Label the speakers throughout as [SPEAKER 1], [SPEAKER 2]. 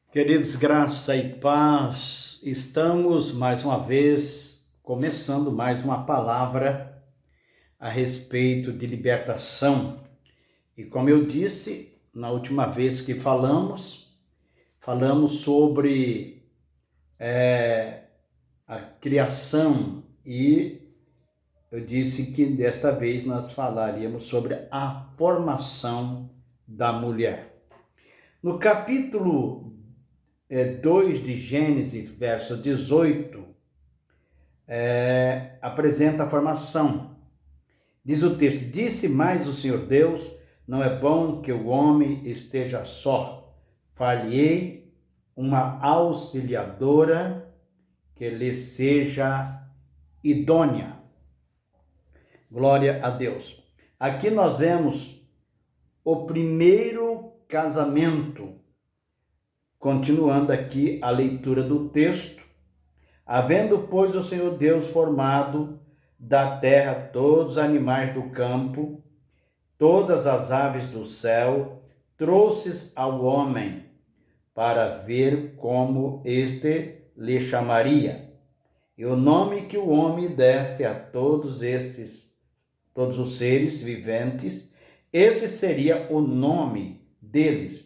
[SPEAKER 1] Queridos, graça e paz, estamos mais uma vez começando mais uma palavra a respeito de libertação. E como eu disse na última vez que falamos sobre a criação e eu disse que desta vez nós falaríamos sobre a formação da mulher. No capítulo 2 de Gênesis, verso 18, apresenta a formação. Diz o texto: Disse mais o Senhor Deus, não é bom que o homem esteja só. Far-lhe-ei uma auxiliadora que lhe seja idônea. Glória a Deus. Aqui nós vemos o primeiro casamento. Continuando aqui a leitura do texto. Havendo, pois, o Senhor Deus formado da terra todos os animais do campo, todas as aves do céu, trouxe ao homem para ver como este lhe chamaria. E o nome que o homem desse a todos os seres viventes, esse seria o nome deles.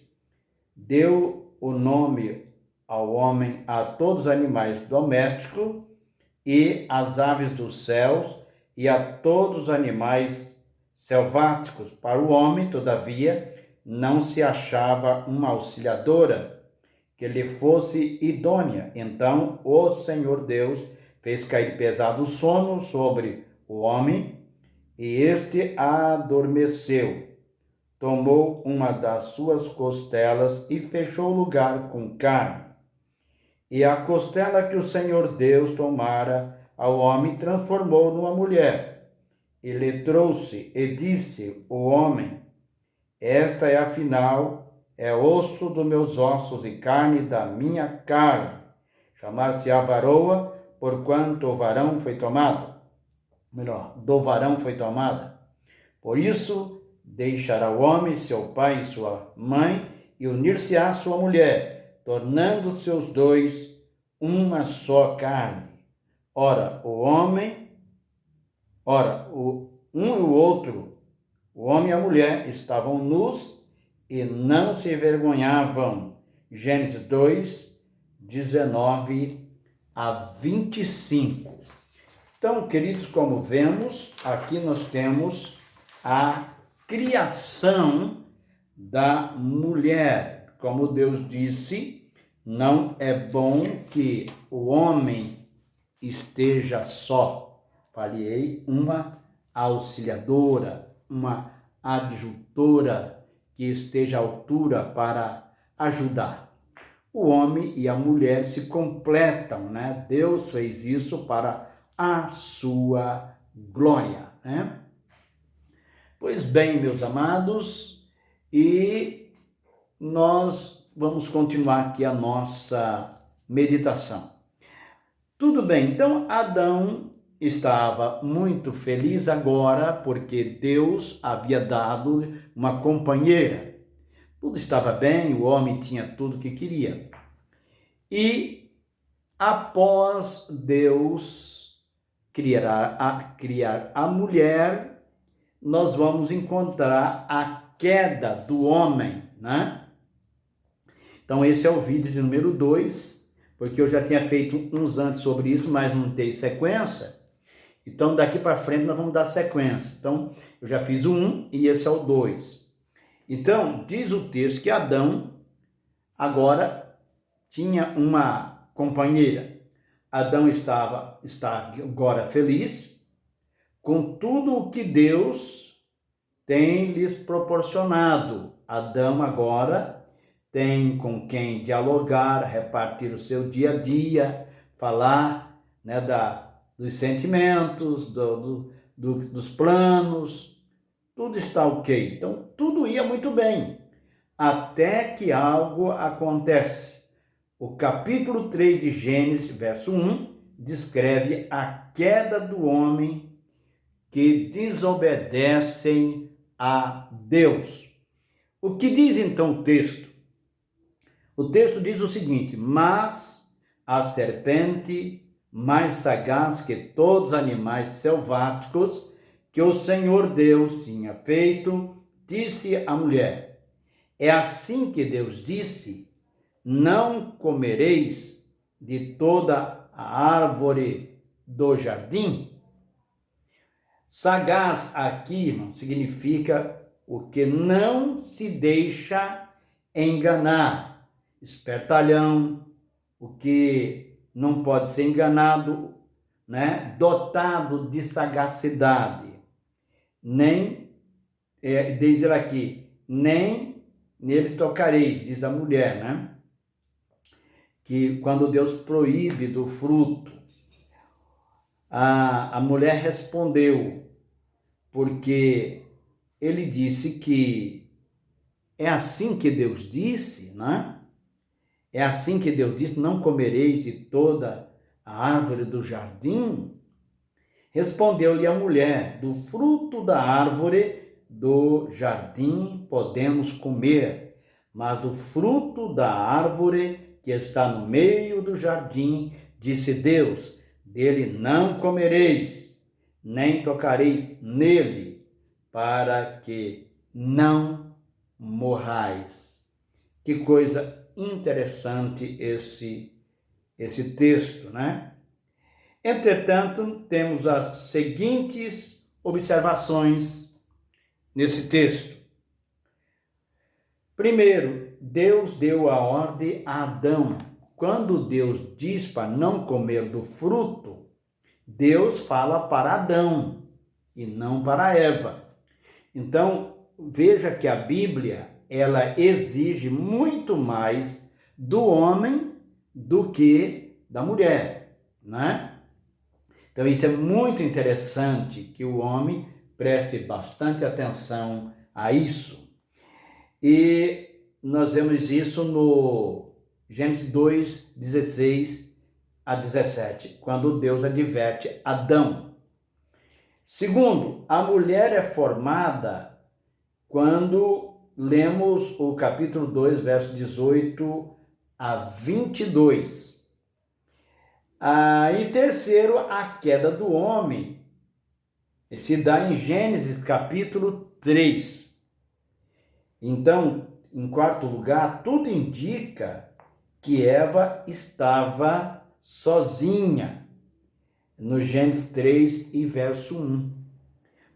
[SPEAKER 1] Deu o nome ao homem a todos os animais domésticos e às aves dos céus e a todos os animais selváticos. Para o homem, todavia, não se achava uma auxiliadora que lhe fosse idônea. Então o Senhor Deus fez cair pesado sono sobre o homem e este adormeceu. Tomou uma das suas costelas e fechou o lugar com carne. E a costela que o Senhor Deus tomara ao homem transformou numa mulher. E lhe trouxe e disse o homem: Esta é afinal, é osso dos meus ossos e carne da minha carne. Chamar-se-á varoa, porquanto o varão foi tomado. Do varão foi tomada. Por isso, deixará o homem seu pai e sua mãe e unir-se-á à sua mulher, tornando-se os dois uma só carne. Ora, um e o outro, o homem e a mulher, estavam nus e não se envergonhavam. Gênesis 2, 19 a 25. Então, queridos, como vemos, aqui nós temos a criação da mulher. Como Deus disse, não é bom que o homem esteja só. Far-lhe-ei uma auxiliadora, uma adjutora que esteja à altura para ajudar. O homem e a mulher se completam, né? Deus fez isso para a sua glória, né? Pois bem, meus amados, e nós vamos continuar aqui a nossa meditação. Tudo bem, então Adão estava muito feliz agora porque Deus havia dado uma companheira. Tudo estava bem, o homem tinha tudo o que queria. E após Deus criar a mulher, nós vamos encontrar a queda do homem, né? Então esse é o vídeo de número 2, porque eu já tinha feito uns antes sobre isso, mas não dei sequência. Então daqui para frente nós vamos dar sequência. Então eu já fiz o 1 e esse é o 2. Então diz o texto que Adão agora tinha uma companheira. Adão está agora feliz com tudo o que Deus tem lhes proporcionado. Adão agora tem com quem dialogar, repartir o seu dia a dia, falar, né, dos sentimentos, dos planos, tudo está ok. Então, tudo ia muito bem, até que algo acontece. O capítulo 3 de Gênesis, verso 1, descreve a queda do homem que desobedecem a Deus. O que diz então o texto? O texto diz o seguinte: mas a serpente, mais sagaz que todos os animais selváticos que o Senhor Deus tinha feito, disse à mulher: é assim que Deus disse: não comereis de toda a árvore do jardim? Sagaz aqui, irmão, significa o que não se deixa enganar, espertalhão, o que não pode ser enganado, né? Dotado de sagacidade. Nem, diz ele aqui, nem neles tocareis, diz a mulher, né? Que quando Deus proíbe do fruto, a mulher respondeu, porque ele disse que é assim que Deus disse, né? É assim que Deus disse: não comereis de toda a árvore do jardim? Respondeu-lhe a mulher: do fruto da árvore do jardim podemos comer, mas do fruto da árvore que está no meio do jardim, disse Deus: dele não comereis, nem tocareis nele, para que não morrais. Que coisa interessante esse texto, né? Entretanto, temos as seguintes observações nesse texto. Primeiro, Deus deu a ordem a Adão. Quando Deus diz para não comer do fruto, Deus fala para Adão e não para Eva. Então, veja que a Bíblia, ela exige muito mais do homem do que da mulher, né? Então, isso é muito interessante que o homem preste bastante atenção a isso. E nós vemos isso no Gênesis 2, 16 a 17, quando Deus adverte Adão. Segundo, a mulher é formada quando lemos o capítulo 2, verso 18 a 22. E terceiro, a queda do homem se dá em Gênesis capítulo 3. Então, em quarto lugar, tudo indica que Eva estava sozinha, no Gênesis 3 e verso 1.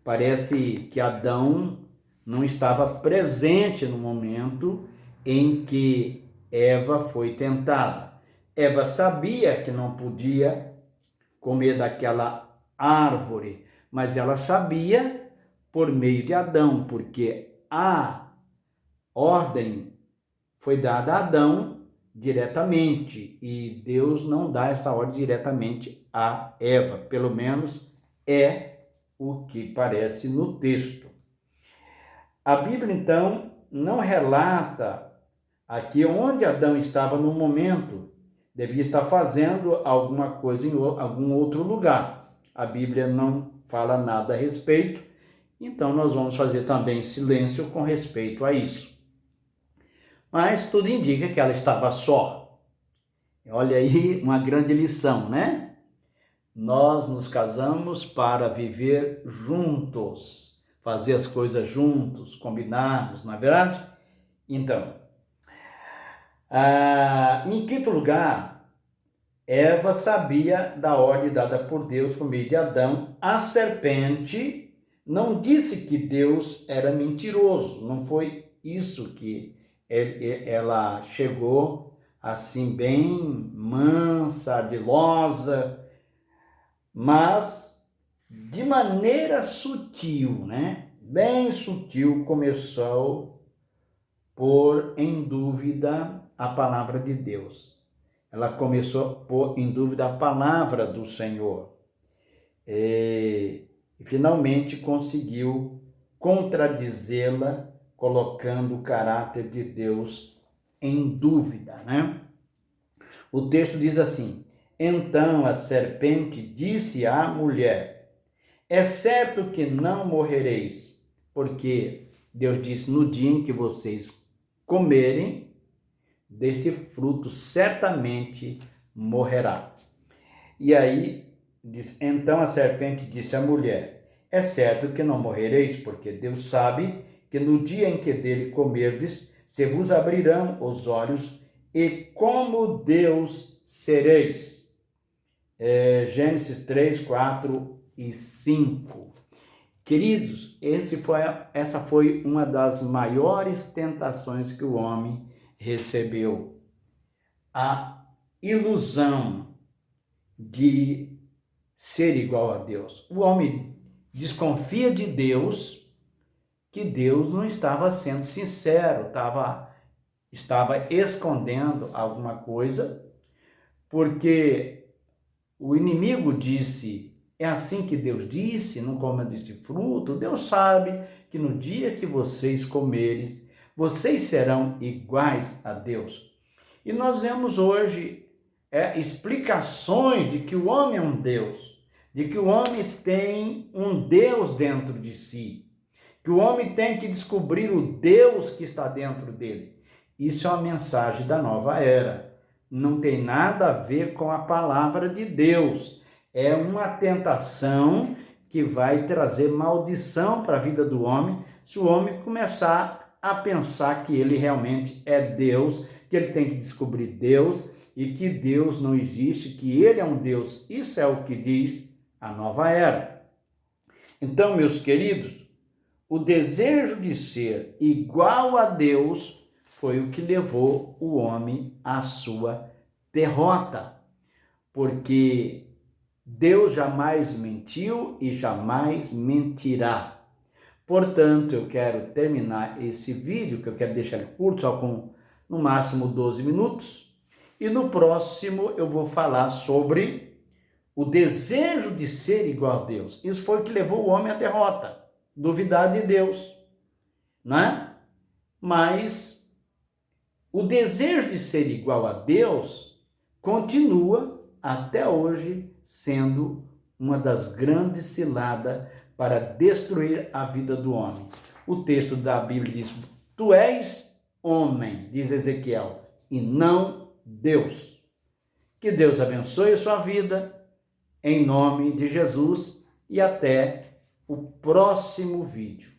[SPEAKER 1] Parece que Adão não estava presente no momento em que Eva foi tentada. Eva sabia que não podia comer daquela árvore, mas ela sabia por meio de Adão, porque a ordem foi dada a Adão diretamente, e Deus não dá essa ordem diretamente a Eva, pelo menos é o que parece no texto. A Bíblia, então, não relata aqui onde Adão estava no momento. Devia estar fazendo alguma coisa em algum outro lugar. A Bíblia não fala nada a respeito, então nós vamos fazer também silêncio com respeito a isso. Mas tudo indica que ela estava só. Olha aí uma grande lição, né? Nós nos casamos para viver juntos, fazer as coisas juntos, combinarmos, não é verdade? Então, em quinto lugar, Eva sabia da ordem dada por Deus por meio de Adão. A serpente não disse que Deus era mentiroso, não foi isso que ela chegou assim bem mansa, ardilosa, mas de maneira sutil, né? Bem sutil, começou a pôr em dúvida a palavra de Deus. Ela começou a pôr em dúvida a palavra do Senhor. E finalmente conseguiu contradizê-la, colocando o caráter de Deus em dúvida, né? O texto diz assim: então a serpente disse à mulher: é certo que não morrereis, porque Deus disse: no dia em que vocês comerem deste fruto certamente morrerá. E aí, então a serpente disse à mulher: é certo que não morrereis, porque Deus sabe que no dia em que dele comerdes, se vos abrirão os olhos, e como Deus sereis. Gênesis 3, 4 e 5. Queridos, essa foi uma das maiores tentações que o homem recebeu. A ilusão de ser igual a Deus. O homem desconfia de Deus, que Deus não estava sendo sincero, estava escondendo alguma coisa, porque o inimigo disse: é assim que Deus disse, não coma deste fruto. Deus sabe que no dia que vocês comeres, vocês serão iguais a Deus. E nós vemos hoje explicações de que o homem é um Deus, de que o homem tem um Deus dentro de si, que o homem tem que descobrir o Deus que está dentro dele. Isso é uma mensagem da nova era. Não tem nada a ver com a palavra de Deus. É uma tentação que vai trazer maldição para a vida do homem, se o homem começar a pensar que ele realmente é Deus, que ele tem que descobrir Deus e que Deus não existe, que ele é um Deus. Isso é o que diz a nova era. Então, meus queridos, o desejo de ser igual a Deus foi o que levou o homem à sua derrota, porque Deus jamais mentiu e jamais mentirá. Portanto, eu quero terminar esse vídeo, que eu quero deixar ele curto, só com no máximo 12 minutos, e no próximo eu vou falar sobre o desejo de ser igual a Deus. Isso foi o que levou o homem à derrota, duvidar de Deus, né? Mas o desejo de ser igual a Deus continua até hoje sendo uma das grandes ciladas para destruir a vida do homem. O texto da Bíblia diz: tu és homem, diz Ezequiel, e não Deus. Que Deus abençoe a sua vida, em nome de Jesus, e até o próximo vídeo.